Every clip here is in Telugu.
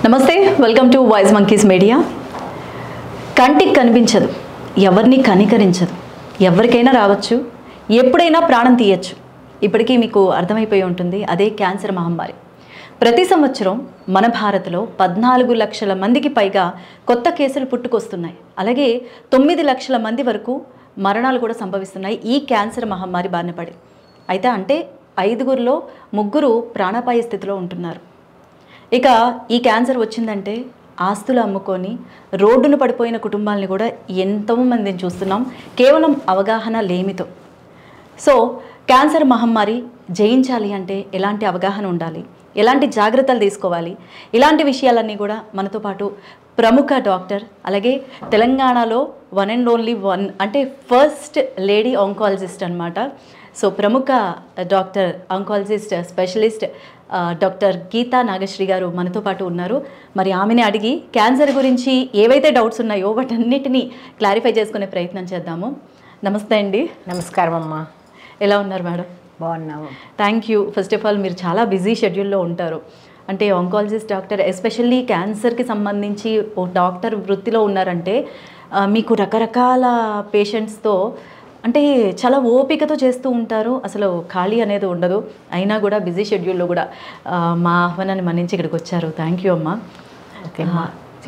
నమస్తే, welcome to voice monkeys media. కంటికి కనిపించదు, ఎవరిని కనికరించదు, ఎవరికైనా రావచ్చు, ఎప్పుడైనా ప్రాణం తీయచ్చు. ఇప్పటికీ మీకు అర్థమైపోయి ఉంటుంది, అదే క్యాన్సర్ మహమ్మారి. ప్రతి సంవత్సరం మన భారత్లో 14 లక్షల మందికి పైగా కొత్త కేసులు పుట్టుకొస్తున్నాయి. అలాగే 9 లక్షల మంది వరకు మరణాలు కూడా సంభవిస్తున్నాయి ఈ క్యాన్సర్ మహమ్మారి బారిన పడి. అయితే అంటే 5గురిలో 3 ప్రాణాపాయ స్థితిలో ఉంటున్నారు. ఇక ఈ క్యాన్సర్ వచ్చిందంటే ఆస్తులు అమ్ముకొని రోడ్డును పడిపోయిన కుటుంబాలని కూడా ఎంతోమందిని చూస్తున్నాం, కేవలం అవగాహన లేమితో. సో క్యాన్సర్ మహమ్మారి జయించాలి అంటే ఎలాంటి అవగాహన ఉండాలి, ఎలాంటి జాగ్రత్తలు తీసుకోవాలి, ఇలాంటి విషయాలన్నీ కూడా మనతో పాటు ప్రముఖ డాక్టర్, అలాగే తెలంగాణలో వన్ అండ్ ఓన్లీ వన్ అంటే ఫస్ట్ లేడీ ఆంకాలజిస్ట్ అనమాట. సో ప్రముఖ doctor, oncologist specialist doctor Geetha Nagasri గారు మనతో పాటు ఉన్నారు. మరి ఆమెని అడిగి క్యాన్సర్ గురించి ఏవైతే డౌట్స్ ఉన్నాయో వాటన్నిటినీ క్లారిఫై చేసుకునే ప్రయత్నం చేద్దాము. నమస్తే అండి. నమస్కారం అమ్మా. ఎలా ఉన్నారు మేడం? బాగున్నాము. Thank you. First of all మీరు చాలా బిజీ షెడ్యూల్లో ఉంటారు. అంటే ఆంకాలజిస్ట్ డాక్టర్, ఎస్పెషల్లీ క్యాన్సర్కి సంబంధించి ఓ డాక్టర్ వృత్తిలో ఉన్నారంటే మీకు రకరకాల పేషెంట్స్తో అంటే చాలా ఓపికతో చేస్తూ ఉంటారు. అసలు ఖాళీ అనేది ఉండదు. అయినా కూడా బిజీ షెడ్యూల్లో కూడా మా ఆహ్వానాన్ని మన్నించి ఇక్కడికి వచ్చారు. థ్యాంక్ యూ అమ్మా. ఓకే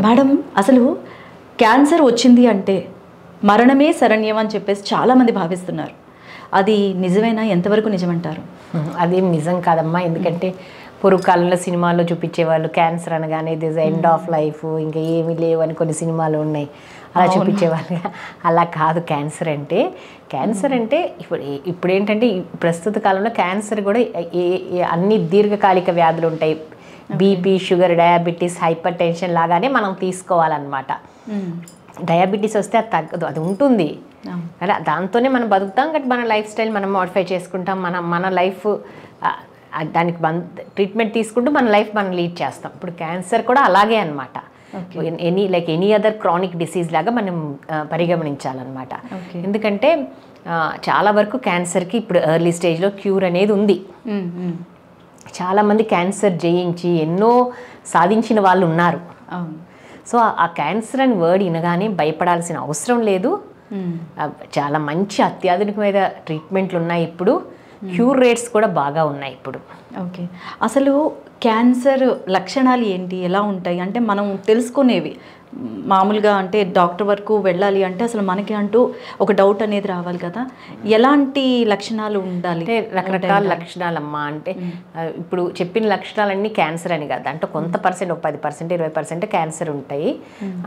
మేడం, అసలు క్యాన్సర్ వచ్చింది అంటే మరణమే శరణ్యం అని చెప్పేసి చాలామంది భావిస్తున్నారు. అది నిజమేనా? ఎంతవరకు నిజమంటారు? అదేం నిజం కాదమ్మా. ఎందుకంటే పూర్వకాలంలో సినిమాల్లో చూపించేవాళ్ళు క్యాన్సర్ అనగానే దిస్ ఎండ్ ఆఫ్ లైఫ్, ఇంకా ఏమీ లేవు అని కొన్ని సినిమాలు ఉన్నాయి, అలా చూపించేవాళ్ళు. అలా కాదు. క్యాన్సర్ అంటే ఇప్పుడు ఏంటంటే ప్రస్తుత కాలంలో క్యాన్సర్ కూడా అన్ని దీర్ఘకాలిక వ్యాధులు ఉంటాయి. BP, sugar, diabetes, hyper tension లాగానే మనం తీసుకోవాలన్నమాట. డయాబెటీస్ వస్తే అది తగ్గదు, అది ఉంటుంది కదా, దాంతోనే మనం బతుకుతాం. బట్ మన లైఫ్ స్టైల్ మనం మోడిఫై చేసుకుంటాం. మన లైఫ్ దానికి ట్రీట్మెంట్ తీసుకుంటూ మన లైఫ్ మనం లీడ్ చేస్తాం. ఇప్పుడు క్యాన్సర్ కూడా అలాగే అనమాట. ఎనీ అదర్ క్రానిక్ డిసీజ్ లాగా మనం పరిగణించాలన్నమాట. ఎందుకంటే చాలా వరకు క్యాన్సర్కి ఇప్పుడు ఎర్లీ స్టేజ్లో క్యూర్ అనేది ఉంది. చాలామంది క్యాన్సర్ జయించి ఎన్నో సాధించిన వాళ్ళు ఉన్నారు. సో ఆ క్యాన్సర్ అని వర్డ్ వినగానే భయపడాల్సిన అవసరం లేదు. చాలా మంచి అత్యాధునికమైన ట్రీట్మెంట్లు ఉన్నాయి. ఇప్పుడు క్యూర్ రేట్స్ కూడా బాగా ఉన్నాయి ఇప్పుడు. ఓకే, అసలు క్యాన్సర్ లక్షణాలు ఏంటి, ఎలా ఉంటాయి అంటే మనం తెలుసుకునేవి మామూలుగా అంటే డాక్టర్ వరకు వెళ్ళాలి అంటే అసలు మనకి అంటూ ఒక డౌట్ అనేది రావాలి కదా, ఎలాంటి లక్షణాలు ఉండాలి? అంటే రకరకాల లక్షణాలమ్మా. అంటే ఇప్పుడు చెప్పిన లక్షణాలన్నీ క్యాన్సర్ అని కాదు. అంటే కొంత పర్సెంట్, ఒక 10%, 20% క్యాన్సర్ ఉంటాయి,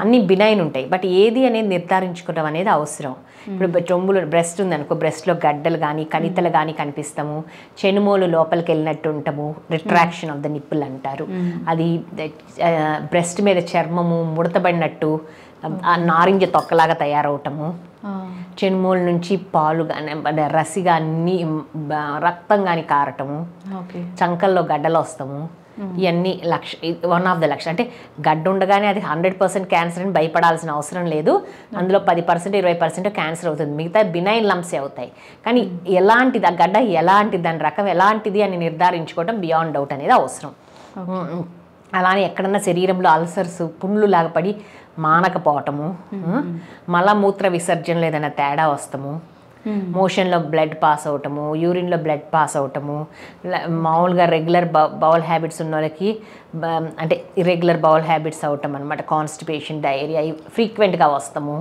అన్నీ బినైన్ ఉంటాయి. బట్ ఏది అనేది నిర్ధారించుకోవడం అనేది అవసరం. ఇప్పుడు ట్రొంబులు బ్రెస్ట్ ఉందనుకో, బ్రెస్ట్లో గడ్డలు కానీ కణితలు కానీ కనిపిస్తాము, చెనుమోలు లోపలికి వెళ్ళినట్టు ఉంటాము, రిట్రాక్షన్ ఆఫ్ ద నిప్పుల్ అంటారు. అది బ్రెస్ట్ మీద చర్మము ముడతబడినట్టు నారింజ తొక్కలాగా తయారవటము, చెనుమూల నుంచి పాలు కానీ రసి కానీ రక్తం కానీ కారటము, చంకల్లో గడ్డలు వస్తాము. ఇవన్నీ వన్ ఆఫ్ ద లక్షణం. అంటే గడ్డ ఉండగానే అది 100% క్యాన్సర్ అని భయపడాల్సిన అవసరం లేదు. అందులో 10%, 20% క్యాన్సర్ అవుతుంది, మిగతా బినైన్ లంప్సే అవుతాయి. కానీ ఎలాంటిది ఆ గడ్డ, ఎలాంటిది దాని రకం ఎలాంటిది అని నిర్ధారించుకోవడం బియాండ్ డౌట్ అనేది అవసరం. అలానే ఎక్కడన్నా శరీరంలో అల్సర్స్, పుండ్లు లాగా పడి మానకపోవటము, మలమూత్ర విసర్జనలో ఏదైనా తేడా వస్తాము, మోషన్లో బ్లడ్ పాస్ అవటము, యూరిన్లో బ్లడ్ పాస్ అవటము, మామూలుగా రెగ్యులర్ బౌల్ హ్యాబిట్స్ ఉన్న వాళ్ళకి అంటే ఇర్రెగ్యులర్ బౌల్ హ్యాబిట్స్ అవటం అనమాట, కాన్స్టిపేషన్, డయేరియా ఫ్రీక్వెంట్గా వస్తాము.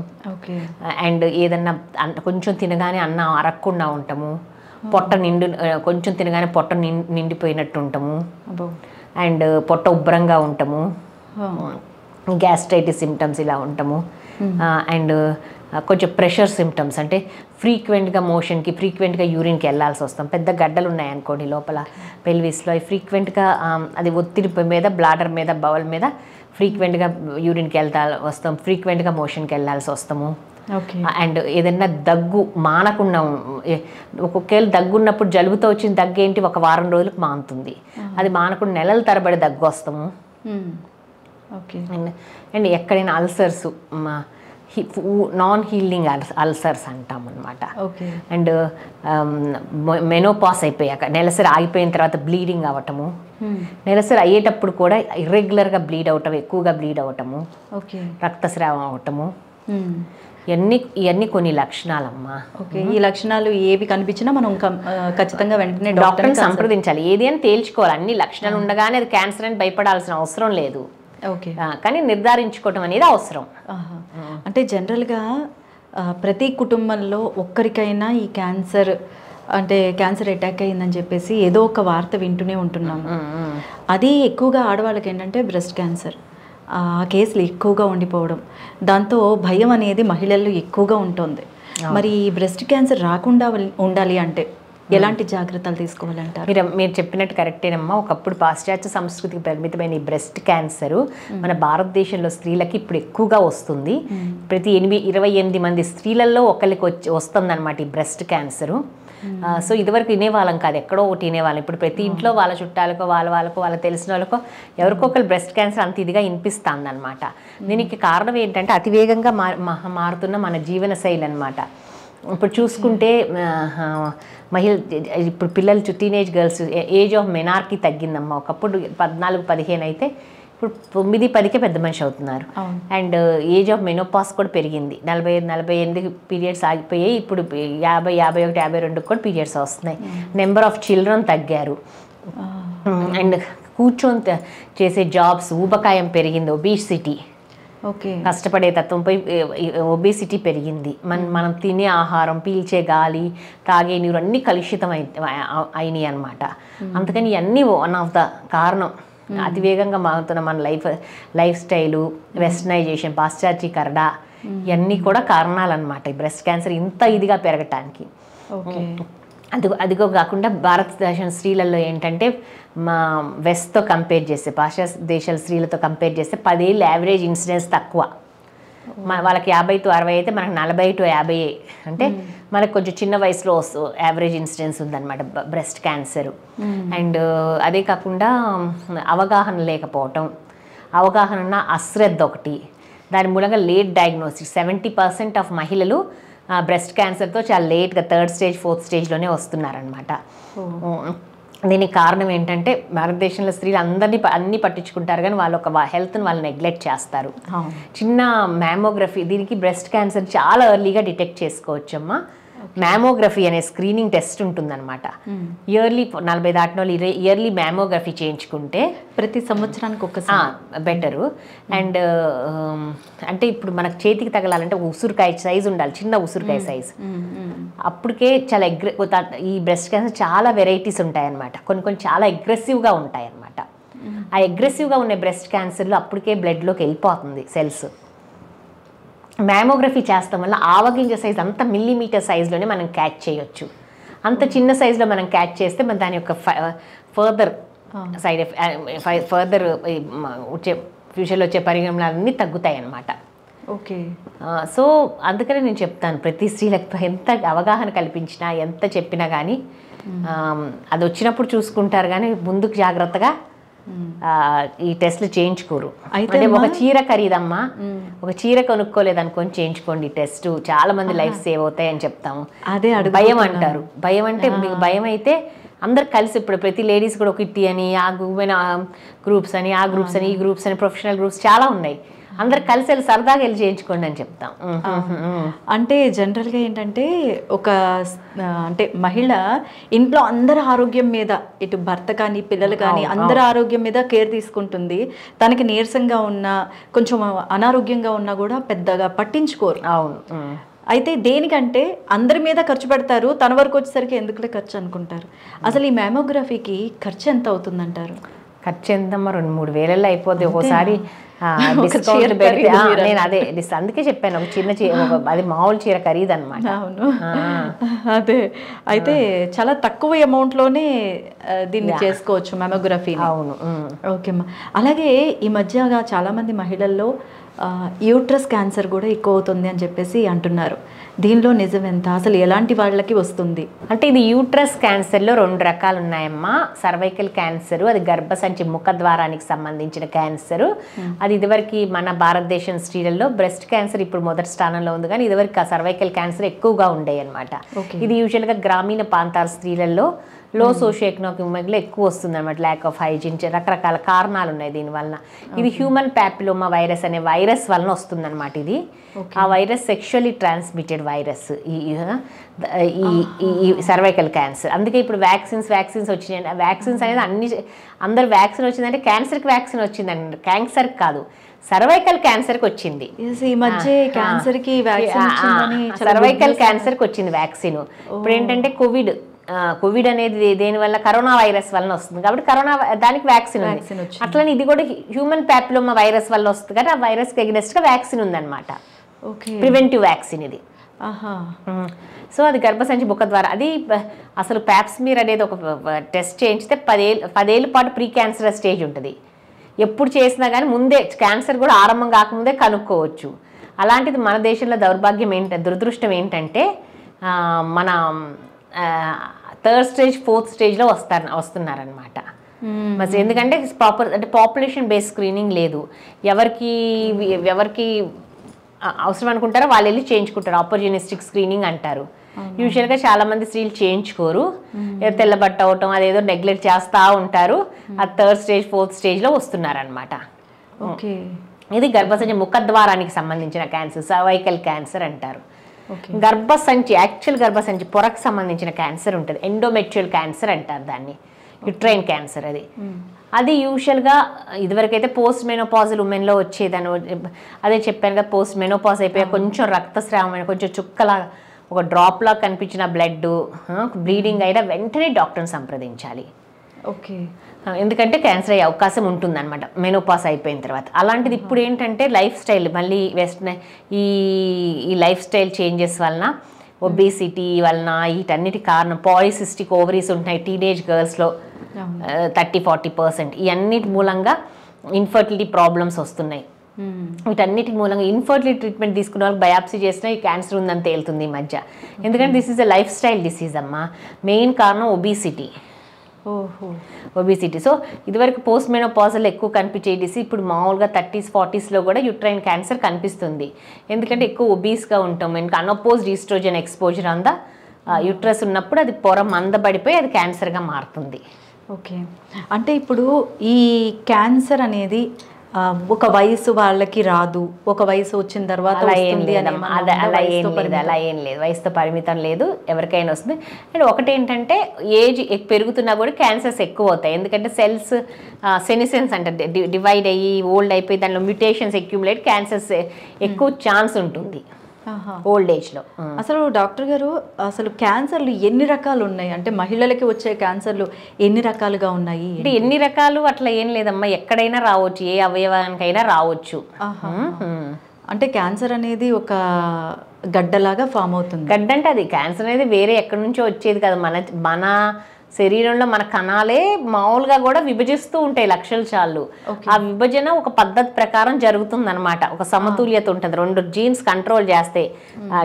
అండ్ ఏదన్నా కొంచెం తినగానే అన్నం అరగకుండా ఉంటాము, పొట్ట కొంచెం తినగానే పొట్ట నిండిపోయినట్టు ఉంటాము, అండ్ పొట్ట ఉబ్బరంగా ఉంటాము, గ్యాస్ట్రైటిస్ సిమ్టమ్స్ ఇలా ఉంటాము. అండ్ కొంచెం ప్రెషర్ సిమ్టమ్స్, అంటే ఫ్రీక్వెంట్గా మోషన్కి, ఫ్రీక్వెంట్గా యూరిన్కి వెళ్ళాల్సి వస్తాం. పెద్ద గడ్డలు ఉన్నాయనుకోండి లోపల పెల్విస్లో, అవి ఫ్రీక్వెంట్గా అది ఒత్తిడి మీద, బ్లాడర్ మీద, బౌల్ మీద ఫ్రీక్వెంట్గా యూరిన్కి వస్తాం, ఫ్రీక్వెంట్గా మోషన్కి వెళ్ళాల్సి వస్తాము. అండ్ ఏదైనా దగ్గు మానకుండా, ఒక్కొక్కవేళ దగ్గు ఉన్నప్పుడు జలుబుతో వచ్చిన దగ్గు ఏంటి ఒక వారం రోజులకు మానుతుంది, అది మానకుండా నెలల తరబడి దగ్గు వస్తాము. అండ్ ఎక్కడైనా అల్సర్స్, నాన్ హీలింగ్ అల్సర్స్ అంటాం అనమాట. ఓకే. అండ్ మెనోపాస్ అయిపోయాక నెలసరి ఆగిపోయిన తర్వాత బ్లీడింగ్ అవ్వటము, నెలసరి అయ్యేటప్పుడు కూడా ఇర్రెగ్యులర్గా బ్లీడ్ అవటం, ఎక్కువగా బ్లీడ్ అవ్వటము, ఓకే, రక్తస్రావం అవటము, ఇవన్నీ కొన్ని లక్షణాలమ్మా. ఓకే. ఈ లక్షణాలు ఏవి కనిపించినా మనం ఖచ్చితంగా వెంటనే డాక్టర్ని సంప్రదించాలి. ఏది అని తేల్చుకోవాలి. అన్ని లక్షణాలు ఉండగానే అది క్యాన్సర్ అని భయపడాల్సిన అవసరం లేదు. ఓకే. కానీ నిర్ధారించుకోవటం అనేది అవసరం. అంటే జనరల్గా ప్రతి కుటుంబంలో ఒక్కరికైనా ఈ క్యాన్సర్ అటాక్ అయిందని చెప్పేసి ఏదో ఒక వార్త వింటూనే ఉంటున్నాము. అది ఎక్కువగా ఆడవాళ్ళకి ఏంటంటే బ్రెస్ట్ క్యాన్సర్ ఆ కేసులు ఎక్కువగా ఉండిపోవడం, దాంతో భయం అనేది మహిళల్లో ఎక్కువగా ఉంటుంది. మరి ఈ బ్రెస్ట్ క్యాన్సర్ రాకుండా ఉండాలి అంటే ఎలాంటి జాగ్రత్తలు తీసుకోవాలంటారు? మీరు చెప్పినట్టు కరెక్టేనమ్మా. ఒకప్పుడు పాశ్చాత్య సంస్కృతికి పరిమితమైన ఈ బ్రెస్ట్ క్యాన్సర్ మన భారతదేశంలో స్త్రీలకి ఇప్పుడు ఎక్కువగా వస్తుంది. ప్రతి 28 మంది స్త్రీలలో ఒకరికి వస్తుందన్నమాట ఈ బ్రెస్ట్ క్యాన్సరు. సో ఇదివరకు వినేవాళ్ళం కాదు, ఎక్కడో ఒకటి వినేవాళ్ళం. ఇప్పుడు ప్రతి ఇంట్లో వాళ్ళ చుట్టాలకో వాళ్ళకు తెలిసిన వాళ్ళకో ఎవరికొకరు బ్రెస్ట్ క్యాన్సర్ అంత ఇదిగా వినిపిస్తుంది అనమాట. దీనికి కారణం ఏంటంటే అతివేగంగా మారుతున్న మన జీవన శైలి అనమాట. ఇప్పుడు చూసుకుంటే ఇప్పుడు పిల్లలు teenage girls age of menarche తగ్గిందమ్మా. ఒకప్పుడు 14-15 అయితే ఇప్పుడు 9-10కే పెద్ద మనిషి అవుతున్నారు. అండ్ ఏజ్ ఆఫ్ మెనోపాస్ కూడా పెరిగింది. 40-48 పీరియడ్స్ ఆగిపోయాయి. ఇప్పుడు 50-51-52 కూడా పీరియడ్స్ వస్తున్నాయి. నెంబర్ ఆఫ్ చిల్డ్రన్ తగ్గారు. అండ్ కూర్చొని చేసే జాబ్స్, ఊబకాయం పెరిగింది, ఒబేసిటీ, ఓకే, కష్టపడే తత్వంపై ఒబేసిటీ పెరిగింది. మనం తినే ఆహారం, పీల్చే గాలి, తాగే నీరు అన్నీ కలుషితం అయినాయి అనమాట. అందుకని ఇవన్నీ వన్ ఆఫ్ ద కారణం. అతివేగంగా మారుతున్న మన లైఫ్ స్టైలు, వెస్టర్నైజేషన్, పాశ్చాత్యీకరణ, ఇవన్నీ కూడా కారణాలన్నమాట ఈ బ్రెస్ట్ క్యాన్సర్ ఇంత ఇదిగా పెరగటానికి. అదిగో కాకుండా భారతదేశం స్త్రీలలో ఏంటంటే వెస్ట్తో కంపేర్ చేస్తే, పాశ్చాత్య దేశాల స్త్రీలతో కంపేర్ చేస్తే 10 ఏళ్ళు యావరేజ్ ఇన్సిడెన్స్ తక్కువ. వాళ్ళకి 50-60 అయితే మనకు 40-50. అంటే మనకు కొంచెం చిన్న వయసులో యావరేజ్ ఇన్సిడెన్స్ ఉందన్నమాట బ్రెస్ట్ క్యాన్సర్. అండ్ అదే కాకుండా అవగాహన లేకపోవటం, అవగాహన అశ్రద్ధ ఒకటి. దాని మూలంగా లేట్ డయాగ్నోసిస్. 70% ఆఫ్ మహిళలు బ్రెస్ట్ క్యాన్సర్తో చాలా లేట్గా 3rd స్టేజ్ 4th స్టేజ్లోనే వస్తున్నారనమాట. దీనికి కారణం ఏంటంటే భారతదేశంలో స్త్రీలు అన్నీ పట్టించుకుంటారు కానీ వాళ్ళ ఒక హెల్త్ని వాళ్ళు నెగ్లెక్ట్ చేస్తారు. చిన్న మ్యామోగ్రఫీ, దీనికి బ్రెస్ట్ క్యాన్సర్ చాలా ఎర్లీగా డిటెక్ట్ చేసుకోవచ్చమ్మా. మ్యామోగ్రఫీ అనే స్క్రీనింగ్ టెస్ట్ ఉంటుందన్నమాట. ఇయర్లీ 40 దాటిన వాళ్ళు ఇయర్లీ మ్యామోగ్రఫీ చేయించుకుంటే ప్రతి సంవత్సరానికి ఒకసారి బెటరు. అండ్ అంటే ఇప్పుడు మనకు చేతికి తగలాలంటే ఉసురుకాయ సైజు ఉండాలి, చిన్న ఉసురుకాయ సైజు. అప్పటికే చాలా ఈ బ్రెస్ట్ క్యాన్సర్ చాలా వెరైటీస్ ఉంటాయన్నమాట. కొన్ని చాలా అగ్రెసివ్గా ఉంటాయన్నమాట. ఆ అగ్రెసివ్గా ఉన్న బ్రెస్ట్ క్యాన్సర్లో అప్పటికే బ్లడ్లోకి వెళ్ళిపోతుంది సెల్స్. మ్యామోగ్రఫీ చేస్తాం వల్ల ఆవగింజ సైజ్ అంత మిల్లీమీటర్ సైజులోనే మనం క్యాచ్ చేయొచ్చు. అంత చిన్న సైజులో మనం క్యాచ్ చేస్తే మన దాని యొక్క ఫర్దర్ ఫ్యూచర్లో వచ్చే పరిణామాలన్నీ తగ్గుతాయి అన్నమాట. ఓకే. సో అందుకనే నేను చెప్తాను, ప్రతి స్త్రీలకు ఎంత అవగాహన కల్పించినా, ఎంత చెప్పినా కానీ అది వచ్చినప్పుడు చూసుకుంటారు కానీ ముందుకు జాగ్రత్తగా ఈ టెస్ట్లు చేయించుకోరు. అయితే ఒక చీర ఖరీదమ్మా, ఒక చీర కొనుక్కోలేదనుకొని చేయించుకోండి టెస్ట్, చాలా మంది లైఫ్ సేవ్ అవుతాయి అని చెప్తాము. అదే భయం అంటారు. భయం అంటే మీకు భయం అయితే అందరు కలిసి ఇప్పుడు ప్రతి లేడీస్ కూడా ఒక కిట్టి అని, ఆ గ్రూప్స్ అని, ఆ గ్రూప్స్ అని, ఈ గ్రూప్స్ అని, ప్రొఫెషనల్ గ్రూప్స్ చాలా ఉన్నాయి. అందరు కలిసి వెళ్ళి సరదాగా వెళ్ళి చేయించుకోండి అని చెప్తాం. అంటే జనరల్గా ఏంటంటే అంటే మహిళ ఇంట్లో అందరి ఆరోగ్యం మీద, ఇటు భర్త కానీ పిల్లలు కానీ అందరి ఆరోగ్యం మీద కేర్ తీసుకుంటుంది. తనకి నీరసంగా ఉన్నా, కొంచెం అనారోగ్యంగా ఉన్నా కూడా పెద్దగా పట్టించుకోరు. అవును. అయితే దేనికంటే అందరి మీద ఖర్చు పెడతారు, తన వరకు వచ్చేసరికి ఎందుకులే ఖర్చు అనుకుంటారు. అసలు ఈ మ్యామోగ్రఫీకి ఖర్చు ఎంత అవుతుందంటారు? ఖర్చు ఎంతమ్మా, 2-3 వేలల్లో అయిపోద్ది. ఒకసారి డిస్కౌంట్ పెడితే నేను అదే అందుకే చెప్పాను, ఒక చిన్న చీర, అది మామూలు చీర ఖరీదు అనమాట. అవును, అదే. అయితే చాలా తక్కువ అమౌంట్లోనే దీన్ని చేసుకోవచ్చు మ్యామోగ్రఫీ. అవును. ఓకే అమ్మా. అలాగే ఈ మధ్యగా చాలామంది మహిళల్లో యూట్రస్ క్యాన్సర్ కూడా ఎక్కువ అవుతుంది అని చెప్పేసి అంటున్నారు. దీనిలో నిజం ఎంత, అసలు ఎలాంటి వాళ్ళకి వస్తుంది? అంటే ఇది యూట్రస్ క్యాన్సర్లో 2 రకాలు ఉన్నాయమ్మా. సర్వైకల్ క్యాన్సర్, అది గర్భసంచి ముఖద్వారానికి సంబంధించిన క్యాన్సరు. అది ఇదివరకు మన భారతదేశం స్త్రీలలో బ్రెస్ట్ క్యాన్సర్ ఇప్పుడు మొదటి స్థానంలో ఉంది, కానీ ఇదివరకు ఆ సర్వైకల్ క్యాన్సర్ ఎక్కువగా ఉండేవి అనమాట. ఇది యూజువల్గా గ్రామీణ ప్రాంతాల స్త్రీలలో లో సోషియో ఎకనామిక్లో ఎక్కువ వస్తుంది అనమాట. ల్యాక్ ఆఫ్ హైజీన్, రకరకాల కారణాలు ఉన్నాయి దీనివలన. ఇది హ్యూమన్ ప్యాపిలోమా వైరస్ అనే వైరస్ వలన వస్తుంది అనమాట. ఇది ఆ వైరస్ సెక్షువల్లీ ట్రాన్స్మిటెడ్ వైరస్ ఈ సర్వైకల్ క్యాన్సర్. అందుకే ఇప్పుడు వ్యాక్సిన్స్ వచ్చినాయి. వ్యాక్సిన్స్ అనేది అందరు వ్యాక్సిన్ వచ్చిందంటే క్యాన్సర్కి వ్యాక్సిన్ వచ్చిందండి, క్యాన్సర్కి కాదు, సర్వైకల్ క్యాన్సర్కి వచ్చింది. ఈ మధ్య క్యాన్సర్కి సర్వైకల్ క్యాన్సర్కి వచ్చింది వ్యాక్సిన్. ఇప్పుడు ఏంటంటే కోవిడ్ అనేది దేనివల్ల, కరోనా వైరస్ వలన వస్తుంది కాబట్టి దానికి వ్యాక్సిన్ ఉంది. అట్లనే ఇది కూడా హ్యూమన్ ప్యాపిలోమా వైరస్ వల్ల వస్తుంది కాబట్టి ఆ వైరస్కి ఎగ్నెస్ట్గా వ్యాక్సిన్ ఉందన్నమాట. ప్రివెంటివ్ వ్యాక్సిన్ ఇది. సో అది గర్భసంచి ముఖ ద్వారా. అది అసలు ప్యాప్స్మీర్ అనేది ఒక టెస్ట్ చేయించితే 10 ఏళ్ళ పాటు ప్రీ క్యాన్సర్ స్టేజ్ ఉంటుంది. ఎప్పుడు చేసినా కానీ ముందే క్యాన్సర్ కూడా ఆరంభం కాకముందే కనుక్కోవచ్చు. అలాంటిది మన దేశంలో దురదృష్టం ఏంటంటే మన 3rd స్టేజ్ 4th స్టేజ్లో వస్తున్నారనమాట. మరి ఎందుకంటే అంటే పాపులేషన్ బేస్ స్క్రీనింగ్ లేదు. ఎవరికి అవసరం అనుకుంటారో వాళ్ళు వెళ్ళి చేయించుకుంటారు. ఆపర్చునిస్టిక్ స్క్రీనింగ్ అంటారు. యూజువల్గా చాలామంది స్త్రీలు చేయించుకోరు, తెల్లబట్ట అవటం అదేదో నెగ్లెక్ట్ చేస్తూ ఉంటారు. ఆ 3rd స్టేజ్ 4th స్టేజ్లో వస్తున్నారనమాట. ఇది గర్భసంచి ముఖద్వారానికి సంబంధించిన క్యాన్సర్, సర్వైకల్ క్యాన్సర్ అంటారు. గర్భసంచి, యాక్చువల్ గర్భసంచి పొరకు సంబంధించిన క్యాన్సర్ ఉంటుంది, ఎండోమెట్రియల్ క్యాన్సర్ అంటారు దాన్ని, యుట్రైన్ క్యాన్సర్. అది యూజువల్గా ఇదివరకైతే పోస్ట్ మెనోపాజల్ ఉమెన్లో వచ్చేదని అదే చెప్పాను కదా. పోస్ట్ మెనోపాజ్ అయిపోయా కొంచెం రక్తస్రావమైన, కొంచెం చుక్కలా ఒక డ్రాప్లా కనిపించిన బ్లడ్ బ్లీడింగ్ అయినా వెంటనే డాక్టర్ని సంప్రదించాలి. ఎందుకంటే క్యాన్సర్ అయ్యే అవకాశం ఉంటుందన్నమాట మెనోపాస్ అయిపోయిన తర్వాత. అలాంటిది ఇప్పుడు ఏంటంటే లైఫ్ స్టైల్, మళ్ళీ ఈ లైఫ్ స్టైల్ చేంజెస్ వలన, ఒబేసిటీ వలన, వీటన్నిటి కారణం పాలిసిస్టిక్ ఓవరీస్ ఉంటాయి టీనేజ్ గర్ల్స్లో 30-40%. ఈ అన్నిటి మూలంగా ఇన్ఫర్టిలిటీ ప్రాబ్లమ్స్ వస్తున్నాయి. వీటన్నిటి మూలంగా ఇన్ఫర్టిలిటీ ట్రీట్మెంట్ తీసుకున్న వాళ్ళకి బయాప్సీ చేసినా ఈ క్యాన్సర్ ఉందని తేలుతుంది ఈ మధ్య. ఎందుకంటే this is a life style disease అమ్మా. మెయిన్ కారణం ఒబేసిటీ. సో ఇదివరకు పోస్ట్ మెనోపాజల్ ఎక్కువ కనిపించే డిసీజ్ ఇప్పుడు మామూలుగా 30s 40sలో కూడా యుట్రైన్ క్యాన్సర్ కనిపిస్తుంది. ఎందుకంటే ఎక్కువ ఒబీస్గా ఉంటాం. ఇంకా అన్అపోజ్డ్ ఈస్ట్రోజన్ ఎక్స్పోజర్ అంద యుట్రస్ ఉన్నప్పుడు అది పొర మందబడిపోయి అది క్యాన్సర్గా మారుతుంది. అంటే ఇప్పుడు ఈ క్యాన్సర్ అనేది ఒక వయసు వాళ్ళకి రాదు, ఒక వయసు వచ్చిన తర్వాత అలా ఏం లేదు, వయసుతో పరిమితం లేదు, ఎవరికైనా వస్తుంది. అండ్ ఒకటి ఏంటంటే ఏజ్ పెరుగుతున్నా కూడా క్యాన్సర్స్ ఎక్కువ అవుతాయి. ఎందుకంటే సెల్స్ సెనిసెన్స్ అంటే డివైడ్ అయ్యి ఓల్డ్ అయిపోయి దానిలో మ్యూటేషన్స్ అక్యుములేట్ క్యాన్సర్స్ ఎక్కువ ఛాన్స్ ఉంటుంది ఓల్డ్ ఏజ్లో. అసలు డాక్టర్ గారు, అసలు క్యాన్సర్లు ఎన్ని రకాలు ఉన్నాయి? అంటే మహిళలకి వచ్చే క్యాన్సర్లు ఎన్ని రకాలుగా ఉన్నాయి? అంటే ఎన్ని రకాలు అట్లా ఏం లేదమ్మా, ఎక్కడైనా రావచ్చు, ఏ అవయవానికైనా రావచ్చు. అంటే క్యాన్సర్ అనేది ఒక గడ్డలాగా ఫామ్ అవుతుంది. గడ్డ అంటే అది క్యాన్సర్ అనేది వేరే ఎక్కడి నుంచో వచ్చేది కదా. మన శరీరంలో మన కణాలే మామూలుగా కూడా విభజిస్తూ ఉంటాయి లక్షల సార్లు. ఆ విభజన ఒక పద్ధతి ప్రకారం జరుగుతుంది అనమాట. ఒక సమతుల్యత ఉంటుంది. 2 జీన్స్ కంట్రోల్ చేస్తాయి,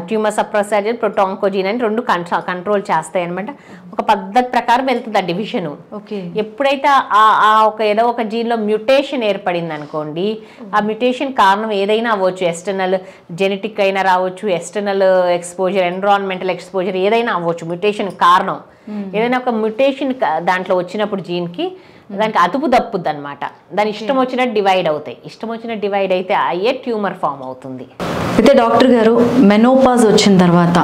ట్యూమర్ సప్రెసర్ జీన్, ప్రోటాంకోజీన్ అని 2 కంట్రోల్ చేస్తాయి అనమాట. ఒక పద్ధతి ప్రకారం వెళ్తుంది ఆ డివిజన్. ఎప్పుడైతే ఏదో ఒక జీన్లో మ్యూటేషన్ ఏర్పడింది అనుకోండి, ఆ మ్యూటేషన్ కారణం ఏదైనా అవ్వచ్చు. ఎక్స్టర్నల్ జెనెటిక్ అయినా రావచ్చు, ఎక్స్టర్నల్ ఎక్స్పోజర్, ఎన్విరాన్మెంటల్ ఎక్స్పోజర్ ఏదైనా అవ్వచ్చు. మ్యూటేషన్ కారణం ఏదైనా ఒక మ్యూటేషన్ దాంట్లో వచ్చినప్పుడు జీన్కి దానికి అదుపు తప్పుద్ది అనమాట. దాని ఇష్టం వచ్చినట్టు డివైడ్ అవుతాయి. ఇష్టం వచ్చినట్టు డివైడ్ అయితే అయ్యే ట్యూమర్ ఫామ్ అవుతుంది. అయితే డాక్టర్ గారు, మెనోపాజ్ వచ్చిన తర్వాత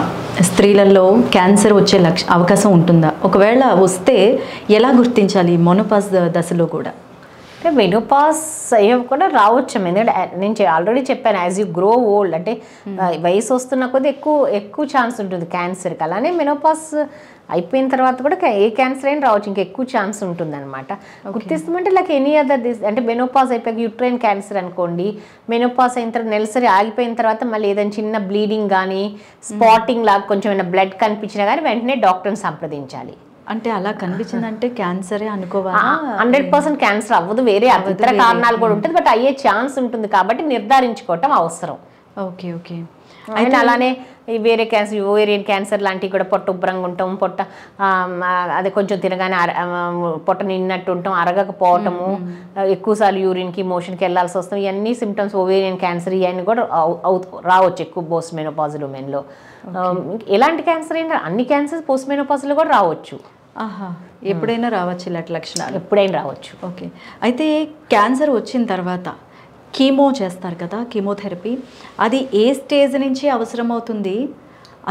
స్త్రీలలో క్యాన్సర్ వచ్చే అవకాశం ఉంటుందా? ఒకవేళ వస్తే ఎలా గుర్తించాలి మెనోపాజ్ దశలో కూడా? అంటే మెనోపాజ్ అయ్యే కూడా రావచ్చు. ఎందుకంటే నేను ఆల్రెడీ చెప్పాను, యాజ్ యూ గ్రో ఓల్డ్ అంటే వయసు వస్తున్న కొద్దీ ఎక్కువ ఛాన్స్ ఉంటుంది క్యాన్సర్కి. అలానే మెనోపాజ్ అయిపోయిన తర్వాత కూడా ఏ క్యాన్సర్ అయినా రావచ్చు, ఇంకా ఎక్కువ ఛాన్స్ ఉంటుంది అనమాట. గుర్తిస్తామంటే లైక్ ఎనీ అదర్ అంటే మెనోపాజ్ అయిపోయాక యుట్రైన్ క్యాన్సర్ అనుకోండి, మెనోపాజ్ అయిన తర్వాత నెలసరి ఆగిపోయిన తర్వాత మళ్ళీ ఏదైనా చిన్న బ్లీడింగ్ కానీ స్పాటింగ్ లాగా కొంచెం ఏమైనా బ్లడ్ కనిపించినా కానీ వెంటనే డాక్టర్ని సంప్రదించాలి. అంటే అలా కనిపించిందంటే క్యాన్సరే అనుకోవాలా? 100% క్యాన్సర్ అవ్వదు, వేరే ఇతర కారణాలు కూడా ఉంటుంది, బట్ అయ్యే ఛాన్స్ ఉంటుంది కాబట్టి నిర్ధారించుకోవటం అవసరం. Okay okay. అయితే అలానే ఈ వేరే క్యాన్సర్, ఓవేరియన్ క్యాన్సర్ లాంటివి కూడా పొట్ట ఉబ్బరంగా ఉంటాం, పొట్ట అదే కొంచెం తినగానే పొట్ట నిన్నట్టు ఉంటాం, అరగకపోవటము, ఎక్కువసార్లు యూరిన్కి మోషన్కి వెళ్ళాల్సి వస్తాం, ఇవన్నీ సిమ్టమ్స్ ఓవేరియన్ క్యాన్సర్ ఇవన్నీ కూడా రావచ్చు ఎక్కువ పోస్ట్ మెనోపాజల్ ఉమెన్లో. ఎలాంటి క్యాన్సర్ అయినా, అన్ని క్యాన్సర్స్ పోస్ట్ మెనోపాజల్లో కూడా రావచ్చు. ఆహా, ఎప్పుడైనా రావచ్చు ఇలాంటి లక్షణాలు? ఎప్పుడైనా రావచ్చు. ఓకే. అయితే క్యాన్సర్ వచ్చిన తర్వాత కీమో చేస్తారు కదా, కీమోథెరపీ, అది ఏ స్టేజ్ నుంచి అవసరమవుతుంది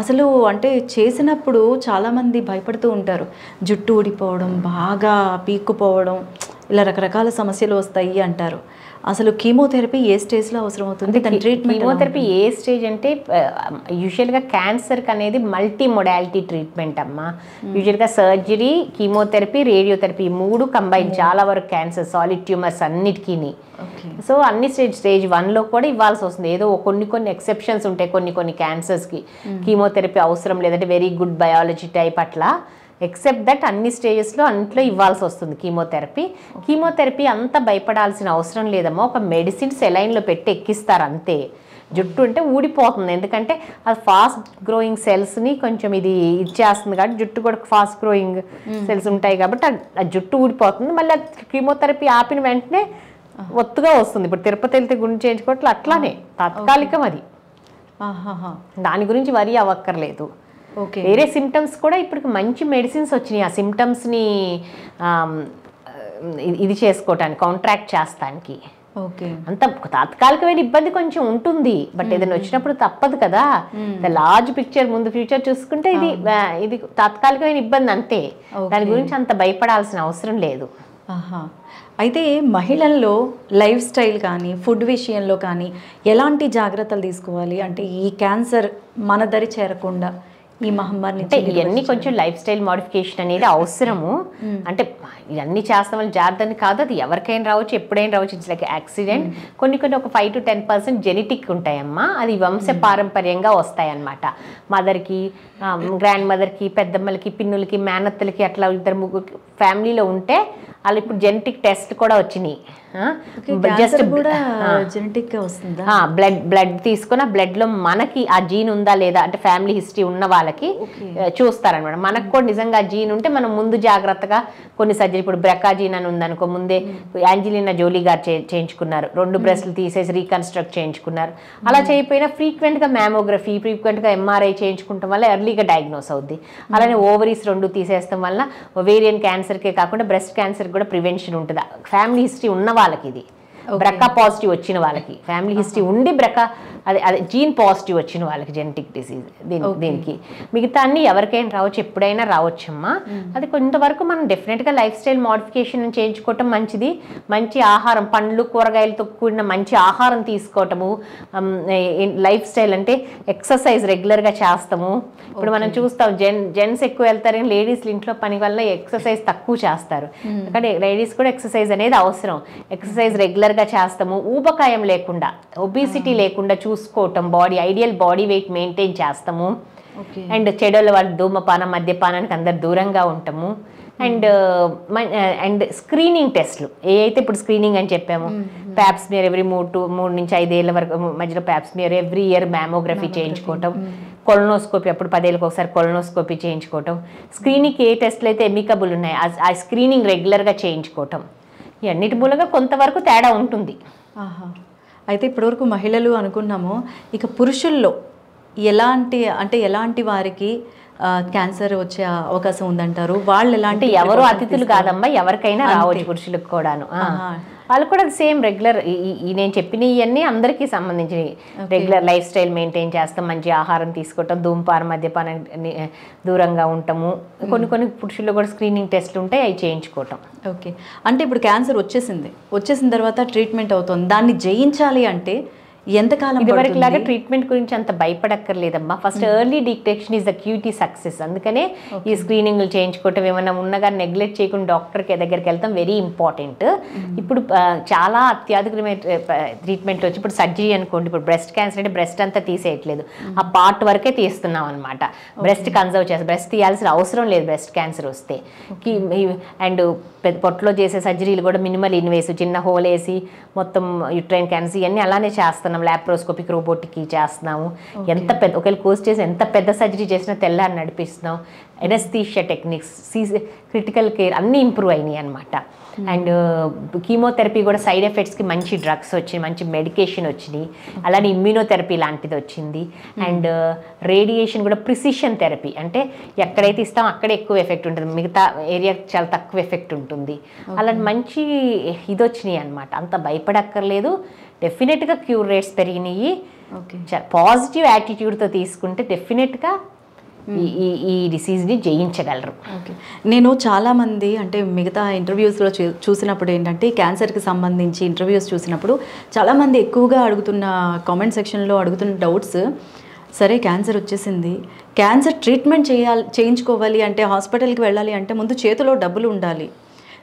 అసలు? అంటే చేసినప్పుడు చాలామంది భయపడుతూ ఉంటారు, జుట్టు ఊడిపోవడం, బాగా పీక్కుపోవడం, ఇలా రకరకాల సమస్యలు వస్తాయి అంటారు. అసలు కీమోథెరపీ ఏ స్టేజ్లో అవసరం అవుతుంది? దాని ట్రీట్మెంట్ కీమోథెరపీ ఏ స్టేజ్ అంటే యూజువల్గా క్యాన్సర్కి అనేది మల్టీ మొడాలిటీ ట్రీట్మెంట్ అమ్మా. యూజువల్గా సర్జరీ, కీమోథెరపీ, రేడియోథెరపీ 3 కంబైన్ చాలా వరకు క్యాన్సర్ సాలిడ్ ట్యూమర్స్ అన్నిటికీ. సో అన్ని స్టేజ్ 1లో కూడా ఇవ్వాల్సి వస్తుంది. ఏదో కొన్ని ఎక్సెప్షన్స్ ఉంటాయి కొన్ని క్యాన్సర్స్కి కీమోథెరపీ అవసరం లేదంటే వెరీ గుడ్ బయాలజీ టైప్ అట్లా. ఎక్సెప్ట్ దట్ అన్ని స్టేజెస్లో అన్నిట్లో ఇవ్వాల్సి వస్తుంది కీమోథెరపీ. కీమోథెరపీ అంత భయపడాల్సిన అవసరం లేదమ్మా. ఒక మెడిసిన్ సెలైన్లో పెట్టి ఎక్కిస్తారు అంతే. జుట్టు అంటే ఊడిపోతుంది, ఎందుకంటే అది ఫాస్ట్ గ్రోయింగ్ సెల్స్ని కొంచెం ఇది ఇచ్చేస్తుంది కాబట్టి, జుట్టు కూడా ఫాస్ట్ గ్రోయింగ్ సెల్స్ ఉంటాయి కాబట్టి ఆ జుట్టు ఊడిపోతుంది. మళ్ళీ కీమోథెరపీ ఆపిన వెంటనే ఒత్తుగా వస్తుంది. ఇప్పుడు తిరుపతి వెళ్తే గుండె చేయించుకోవట్లు అట్లానే తాత్కాలికం అది. దాని గురించి వరి అవ్వక్కర్లేదు. వేరే సిమ్టమ్స్ కూడా ఇప్పుడు మంచి మెడిసిన్స్ వచ్చినాయి ఆ సిమ్టమ్స్ని ఇది చేసుకోవటానికి, కాంట్రాక్ట్ చేస్తానికి. అంత తాత్కాలికమైన ఇబ్బంది కొంచెం ఉంటుంది, బట్ ఏదైనా వచ్చినప్పుడు తప్పదు కదా. లార్జ్ పిక్చర్ ముందు ఫ్యూచర్ చూసుకుంటే ఇది తాత్కాలికమైన ఇబ్బంది అంతే. దాని గురించి అంత భయపడాల్సిన అవసరం లేదు. అయితే మహిళల్లో లైఫ్ స్టైల్ కానీ ఫుడ్ విషయంలో కానీ ఎలాంటి జాగ్రత్తలు తీసుకోవాలి? అంటే ఈ క్యాన్సర్ మన దరి చేరకుండా ఈ మహమ్మారి అంటే ఇవన్నీ కొంచెం లైఫ్ స్టైల్ మోడిఫికేషన్ అనేది అవసరము. అంటే ఇవన్నీ చేస్తామని జాగ్రత్తని కాదు, అది ఎవరికైనా రావచ్చు, ఎప్పుడైనా రావచ్చు. It's like accident. కొన్ని ఒక 5 to 10% జెనెటిక్ ఉంటాయమ్మా. అది వంశ పారంపర్యంగా వస్తాయన్నమాట. మదర్కి, గ్రాండ్ మదర్కి, పెద్దమ్మలకి, పిన్నులకి, మేనత్తలకి అట్లా 2-3 ఫ్యామిలీలో ఉంటే వాళ్ళు ఇప్పుడు జెనెటిక్ టెస్ట్ కూడా వచ్చినాయి. జస్ట్ జెనెటిక్ వస్తుందా? బ్లడ్ తీసుకుని ఆ బ్లడ్లో మనకి ఆ జీన్ ఉందా లేదా అంటే ఫ్యామిలీ హిస్టరీ ఉన్న వాళ్ళకి చూస్తారనమాట. మనకు కూడా నిజంగా ఆ జీన్ ఉంటే మనం ముందు జాగ్రత్తగా కొన్ని సర్జరీ, ఇప్పుడు బ్రెకా జీన్ అని ఉందనుకో, ముందే యాంజెలినా జోలీ గారు చేయించుకున్నారు, 2 బ్రెస్ట్లు తీసేసి రీకన్స్ట్రక్ట్ చేయించుకున్నారు. అలా చేయకపోయినా ఫ్రీక్వెంట్గా మ్యామోగ్రఫీ, ఫ్రీక్వెంట్గా ఎంఆర్ఐ చేయించుకుంటాం వల్ల ఎర్లీగా డయాగ్నోస్ అవుద్ది. అలానే ఓవరీస్ 2 తీసేస్తాం వల్ల ఓవేరియన్ క్యాన్సర్కే కాకుండా బ్రెస్ట్ క్యాన్సర్ కూడా ప్రివెన్షన్ ఉంటుంది. ఫ్యామిలీ హిస్టరీ ఉన్న వాళ్ళకి, ఇది బ్రకా పాజిటివ్ వచ్చిన వాళ్ళకి, ఫ్యామిలీ హిస్టరీ ఉండి బ్రకా అదే జీన్ పాజిటివ్ వచ్చిన వాళ్ళకి జెనెటిక్ డిసీజ్ దీనికి. మిగతా అన్ని ఎవరికైనా రావచ్చు, ఎప్పుడైనా రావచ్చమ్మా. అది కొంతవరకు మనం డెఫినెట్గా లైఫ్ స్టైల్ మోడిఫికేషన్ చేయించుకోవటం మంచిది. మంచి ఆహారం, పండ్లు కూరగాయలతో కూడిన మంచి ఆహారం తీసుకోవటము. లైఫ్ స్టైల్ అంటే ఎక్సర్సైజ్ రెగ్యులర్గా చేస్తాము. ఇప్పుడు మనం చూస్తాం జెంట్స్ ఎక్కువ వెళ్తారు కానీ లేడీస్ ఇంట్లో పని వల్ల ఎక్సర్సైజ్ తక్కువ చేస్తారు. కానీ లేడీస్ కూడా ఎక్సర్సైజ్ అనేది అవసరం. ఎక్సర్సైజ్ రెగ్యులర్గా చేస్తాము. ఊబకాయం లేకుండా, ఒబిసిటీ లేకుండా చూసుకోవటం, ఐడియల్ బాడీ వెయిట్ మెయింటైన్ చేస్తాము. అండ్ చెడుల వాళ్ళు ధూమపానం, మద్యపానానికి అందరు దూరంగా ఉంటాము. అండ్ స్క్రీనింగ్ టెస్ట్లు అయితే ఇప్పుడు స్క్రీనింగ్ అని చెప్పాము. ప్యాప్స్మియర్ ఎవ్రీ 3 నుంచి 5 ఏళ్ళ వరకు మధ్యలో ప్యాప్స్మియర్, ఎవ్రీ ఇయర్ మ్యామోగ్రఫీ చేయించుకోవటం. కొలనోస్కోపీ అప్పుడు 10 ఏళ్ళకి ఒకసారి కొలనోస్కోపీ చేయించుకోవటం. స్క్రీనింగ్కి ఏ టెస్ట్లు అయితే ఎమికబుల్ ఉన్నాయి ఆ స్క్రీనింగ్ రెగ్యులర్గా చేయించుకోవటం. ఇవన్నిటి మూలంగా కొంతవరకు తేడా ఉంటుంది. అయితే ఇప్పటివరకు మహిళలు అనుకున్నాము, ఇక పురుషుల్లో ఎలాంటి వారికి క్యాన్సర్ వచ్చే అవకాశం ఉందంటారు? వాళ్ళు ఎలాంటి, ఎవరు అతిథులు కాదమ్మా, ఎవరికైనా రావచ్చు, పురుషులకు కూడాను. వాళ్ళు కూడా సేమ్ రెగ్యులర్ నేను చెప్పిన ఇవన్నీ అందరికీ సంబంధించినవి. రెగ్యులర్ లైఫ్ స్టైల్ మెయింటైన్ చేస్తాం, మంచి ఆహారం తీసుకోవటం, ధూమపానం, మద్యపానం దూరంగా ఉంటాము. కొన్ని పురుషుల్లో కూడా స్క్రీనింగ్ టెస్ట్లు ఉంటాయి, అవి చేయించుకోవటం. ఓకే. అంటే ఇప్పుడు క్యాన్సర్ వచ్చేసిన తర్వాత ట్రీట్మెంట్ అవుతుంది, దాన్ని జయించాలి అంటే ఎంతకాలం ఇదివరకు లాగా ట్రీట్మెంట్ గురించి అంత భయపడక్కర్లేదమ్మా. First early detection is the key to success. అందుకనే ఈ స్క్రీనింగ్లు చేయించుకోవటం, ఏమైనా ఉన్నగా నెగ్లెక్ట్ చేయకుండా డాక్టర్ దగ్గరికి వెళ్తాం వెరీ ఇంపార్టెంట్. ఇప్పుడు చాలా అత్యాధునికమైన ట్రీట్మెంట్ వచ్చి, ఇప్పుడు సర్జరీ అనుకోండి, ఇప్పుడు బ్రెస్ట్ క్యాన్సర్ అంటే బ్రెస్ట్ అంతా తీసేయట్లేదు, ఆ పార్ట్ వరకే తీస్తున్నాం అనమాట. బ్రెస్ట్ కన్సర్వ్ చేస్తాం, బ్రెస్ట్ తీయాల్సిన అవసరం లేదు బ్రెస్ట్ క్యాన్సర్ వస్తే. అండ్ పొట్టలో చేసే సర్జరీలు కూడా మినిమల్ ఇన్వేసివ్, చిన్న హోల్ వేసి మొత్తం యూట్రైన్ క్యాన్సర్ ఇవన్నీ అలానే చేస్తున్నాం. ల్యాప్రోస్కోపిక్ రోబోటిక్ చేస్తున్నాము. ఎంత పెద్ద ఒకవేళ కోర్స్ చేసి ఎంత పెద్ద సర్జరీ చేసినా తెల్లారి నడిపిస్తున్నాం. ఎనస్థీషియా టెక్నిక్స్, క్రిటికల్ కేర్ అన్నీ ఇంప్రూవ్ అయినాయి అనమాట. అండ్ కీమోథెరపీ కూడా సైడ్ ఎఫెక్ట్స్కి మంచి డ్రగ్స్ వచ్చినాయి, మంచి మెడికేషన్ వచ్చినాయి. అలానే ఇమ్యూనోథెరపీ లాంటిది వచ్చింది. అండ్ రేడియేషన్ కూడా ప్రిసిషన్ థెరపీ, అంటే ఎక్కడైతే ఇస్తాం అక్కడే ఎక్కువ ఎఫెక్ట్ ఉంటుంది, మిగతా ఏరియా చాలా తక్కువ ఎఫెక్ట్ ఉంటుంది. అలాంటి మంచి ఇది వచ్చినాయి అనమాట. అంత భయపడక్కర్లేదు. డెఫినెట్గా క్యూర్ రేట్స్ పెరిగినాయి. పాజిటివ్ యాటిట్యూడ్తో తీసుకుంటే డెఫినెట్గా ఈ డిసీజ్ని జయించగలరు. ఓకే, నేను చాలామంది అంటే మిగతా ఇంటర్వ్యూస్లో చూసినప్పుడు ఏంటంటే క్యాన్సర్కి సంబంధించి ఇంటర్వ్యూస్ చూసినప్పుడు చాలామంది ఎక్కువగా అడుగుతున్న కామెంట్ సెక్షన్లో అడుగుతున్న డౌట్స్, సరే క్యాన్సర్ వచ్చేసింది, క్యాన్సర్ ట్రీట్మెంట్ చేయించుకోవాలి అంటే హాస్పిటల్కి వెళ్ళాలి అంటే ముందు చేతిలో డబ్బులు ఉండాలి.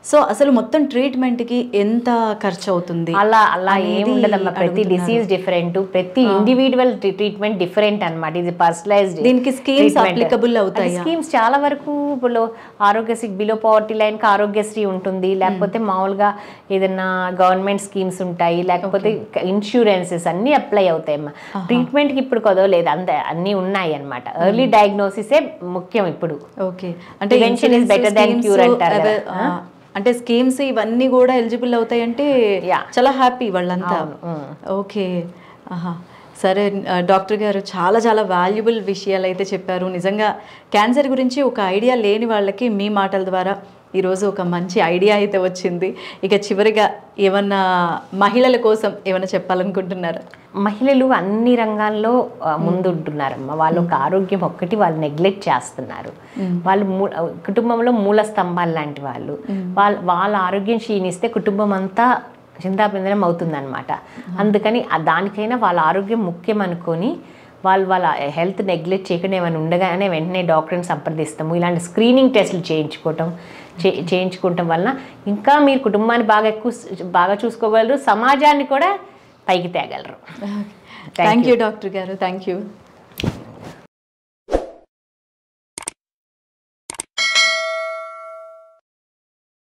సో అసలు మొత్తం ట్రీట్మెంట్కి ఎంత ఖర్చు అవుతుంది? అలా ఏముండదమ్మా. ప్రతి డిసీజ్ డిఫరెంట్, ప్రతి ఇండివిజువల్ ట్రీట్మెంట్ డిఫరెంట్ అనమాట. ఇది పర్సనలైజ్డ్. దీనికి స్కీమ్స్ అప్లికబుల్ అవుతాయి. స్కీమ్స్ చాలా వరకు ఇప్పుడు ఆరోగ్యశ్రీ బిలో పవర్టీ లైన్కి ఆరోగ్యశ్రీ ఉంటుంది, లేకపోతే మామూలుగా ఏదైనా గవర్నమెంట్ స్కీమ్స్ ఉంటాయి, లేకపోతే ఇన్సూరెన్సెస్ అన్నీ అప్లై అవుతాయి అమ్మా. ట్రీట్మెంట్కి ఇప్పుడు కొదవలేదు, అన్నీ ఉన్నాయి అనమాట. ఎర్లీ డయాగ్నోసిసే ముఖ్యం ఇప్పుడు. ఓకే, అంటే prevention is better than cure అంటారు. అంటే స్కీమ్స్ ఇవన్నీ కూడా ఎలిజిబుల్ అవుతాయి అంటే చాలా హ్యాపీ వాళ్ళంతా. ఓకే, సరే డాక్టర్ గారు, చాలా చాలా వాల్యుబుల్ విషయాలు అయితే చెప్పారు. నిజంగా క్యాన్సర్ గురించి ఒక ఐడియా లేని వాళ్ళకి మీ మాటల ద్వారా ఈరోజు ఒక మంచి ఐడియా అయితే వచ్చింది. ఇక చివరిగా ఏమన్నా మహిళల కోసం ఏమైనా చెప్పాలనుకుంటున్నారా? మహిళలు అన్ని రంగాల్లో ముందుంటున్నారమ్మా. వాళ్ళొక ఆరోగ్యం ఒక్కటి వాళ్ళు నెగ్లెక్ట్ చేస్తున్నారు. వాళ్ళు కుటుంబంలో మూల స్తంభాలు లాంటి వాళ్ళు. వాళ్ళ ఆరోగ్యం క్షీణిస్తే కుటుంబం అంతా చింతాపిందనం అవుతుందన్నమాట. అందుకని దానికైనా వాళ్ళ ఆరోగ్యం ముఖ్యం అనుకొని వాళ్ళ హెల్త్ నెగ్లెక్ట్ చేయకుండా ఏమైనా ఉండగానే వెంటనే డాక్టర్ని సంప్రదిస్తాము. ఇలాంటి స్క్రీనింగ్ టెస్టులు చేయించుకోవటం వలన ఇంకా మీరు కుటుంబాన్ని బాగా చూసుకోగలరు, సమాజాన్ని కూడా పైకి తేగలరు. థ్యాంక్ యూ డాక్టర్ గారు, థ్యాంక్ యూ.